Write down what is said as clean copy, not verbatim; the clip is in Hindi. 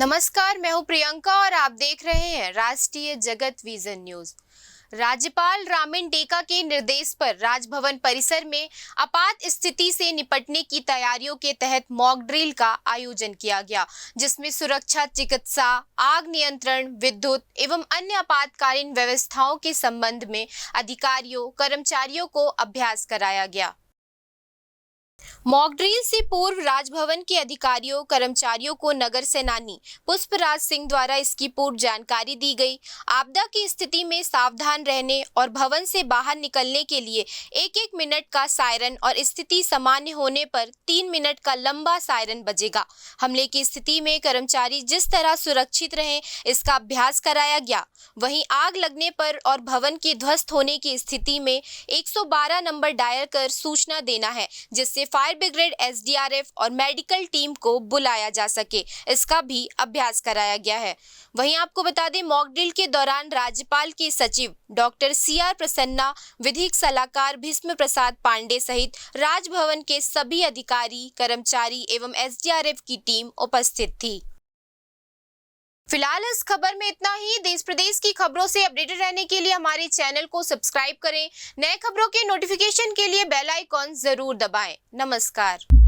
नमस्कार, मैं हूं प्रियंका और आप देख रहे हैं राष्ट्रीय जगत विजन न्यूज। राज्यपाल रामिन टेका के निर्देश पर राजभवन परिसर में आपात स्थिति से निपटने की तैयारियों के तहत मॉक ड्रिल का आयोजन किया गया, जिसमें सुरक्षा, चिकित्सा, आग नियंत्रण, विद्युत एवं अन्य आपातकालीन व्यवस्थाओं के संबंध में अधिकारियों, कर्मचारियों को अभ्यास कराया गया। मॉक ड्रिल से पूर्व राजभवन के अधिकारियों, कर्मचारियों को नगर सेनानी पुष्पराज सिंह द्वारा इसकी पूर्व जानकारी दी गई। आपदा की स्थिति में सावधान रहने और भवन से बाहर निकलने के लिए एक एक मिनट का सायरन और स्थिति सामान्य होने पर 3 मिनट का लंबा सायरन बजेगा। हमले की स्थिति में कर्मचारी जिस तरह सुरक्षित रहें, इसका अभ्यास कराया गया। वहीं आग लगने पर और भवन के ध्वस्त होने की स्थिति में 112 नंबर डायल कर सूचना देना है, जिससे फायर ब्रिगेड, एसडीआरएफ और मेडिकल टीम को बुलाया जा सके। इसका भी अभ्यास कराया गया है। वहीं आपको बता दें, मॉक ड्रिल के दौरान राज्यपाल के सचिव डॉक्टर सीआर प्रसन्ना, विधिक सलाहकार भीष्म प्रसाद पांडे सहित राजभवन के सभी अधिकारी, कर्मचारी एवं एसडीआरएफ की टीम उपस्थित थी। फिलहाल इस खबर में इतना ही। देश प्रदेश की खबरों से अपडेटेड रहने के लिए हमारे चैनल को सब्सक्राइब करें। नए खबरों के नोटिफिकेशन के लिए बेल आइकॉन जरूर दबाएं। नमस्कार।